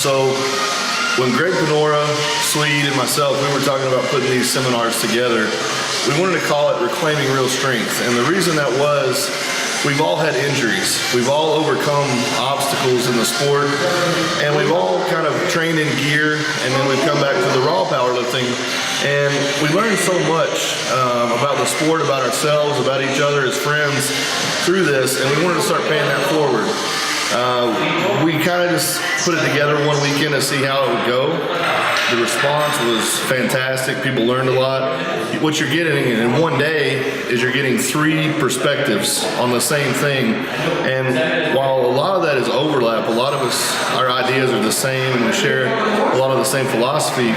So when Greg Panora, Swede, and myself, we were talking about putting these seminars together, we wanted to call it Reclaiming Real Strength. And the reason that was, we've all had injuries. We've all overcome obstacles in the sport, and we've all kind of trained in gear, and then we've come back to the raw powerlifting, and we learned so much about the sport, about ourselves, about each other as friends through this, and we wanted to start paying that forward. We kind of just put it together one weekend to see how it would go. The response was fantastic. People learned a lot. What you're getting in one day is you're getting 3 perspectives on the same thing. And while a lot of that is overlap, a lot of us, our ideas are the same, and we share a lot of the same philosophy.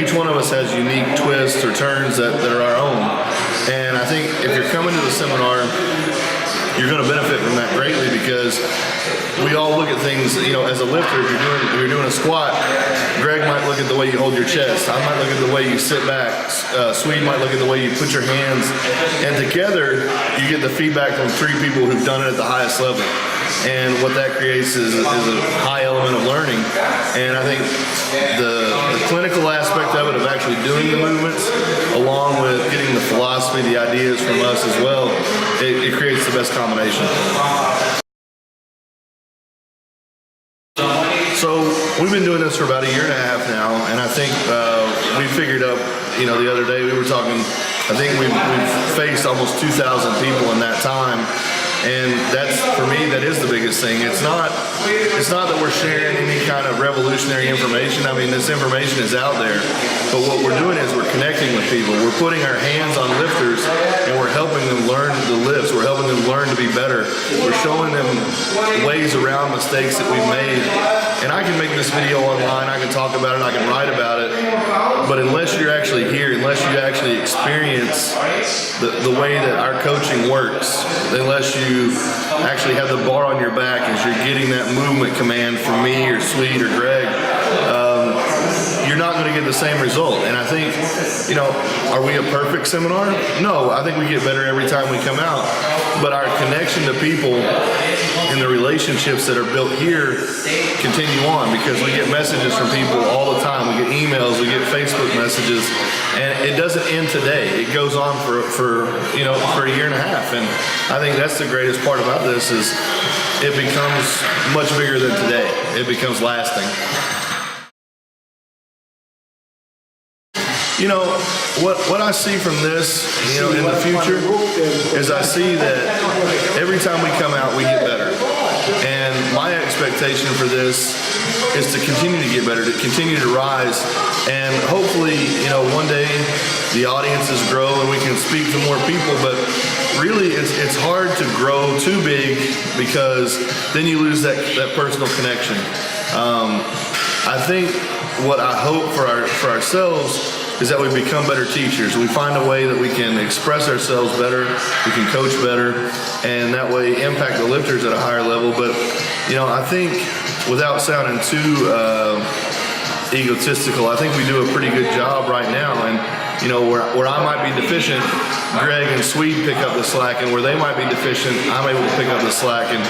Each one of us has unique twists or turns that are our own. And I think if you're coming to the seminar, you're going to benefit from that greatly, because we all look at things, you know, as a lifter. If you're doing a squat, Greg might look at the way you hold your chest. I might look at the way you sit back. Swede might look at the way you put your hands. And together, you get the feedback from 3 people who've done it at the highest level. And what that creates is a high element of learning. And I think the clinical aspect of it, of actually doing the movements, along with getting the philosophy, the ideas from us as well, it creates the best combination. So we've been doing this for about 1.5 years now, and I think we figured up, you know, the other day we were talking, I think we've faced almost 2,000 people in that time. And that's, for me, that is the biggest thing. It's not that we're sharing any kind of revolutionary information. I mean, this information is out there. But what we're doing is we're connecting with people. We're putting our hands on lifters, and we're helping them learn the lifts. We're helping them learn to be better. We're showing them ways around mistakes that we've made. And I can make this video online, I can talk about it, I can write about it. But unless you're actually here, unless you actually experience the way that our coaching works, unless you actually have the bar on your back as you're getting that movement command from me or Swede or Greg, you're not going to get the same result. And I think, you know, are we a perfect seminar? No, I think we get better every time we come out. But our connection to people and the relationships that are built here continue on, because we get messages from people all the time. We get emails, we get Facebook messages, and it doesn't end today. It goes on for 1.5 years. And I think that's the greatest part about this, is it becomes much bigger than today. It becomes lasting. You know, what I see from this, you know, in the future, is I see that every time we come out, we get better. And my expectation for this is to continue to get better, to continue to rise. And hopefully, you know, one day the audiences grow and we can speak to more people. But really, it's hard to grow too big, because then you lose that personal connection. I think what I hope for ourselves is that we become better teachers. We find a way that we can express ourselves better, we can coach better, and that way impact the lifters at a higher level. But, you know, I think, without sounding too egotistical, I think we do a pretty good job right now. And, you know, where I might be deficient, Greg and Swede pick up the slack, and where they might be deficient, I'm able to pick up the slack. And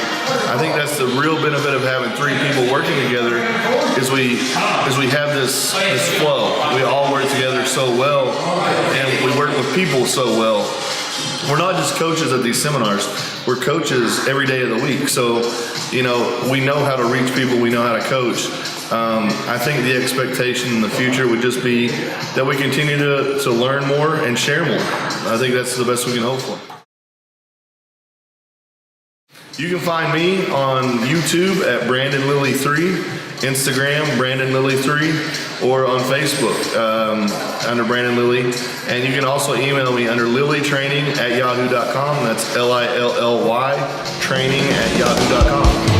I think that's the real benefit of having 3 people working together, is we have this flow. We all work together so well, and we work with people so well. We're not just coaches at these seminars, we're coaches every day of the week. So, you know, we know how to reach people, we know how to coach. I think the expectation in the future would just be that we continue to learn more and share more. I think that's the best we can hope for. You can find me on YouTube at Brandon Lilly 3, Instagram Brandon Lilly 3, or on Facebook under Brandon Lilly. And you can also email me under lillytraining@yahoo.com. That's LILLY training@yahoo.com.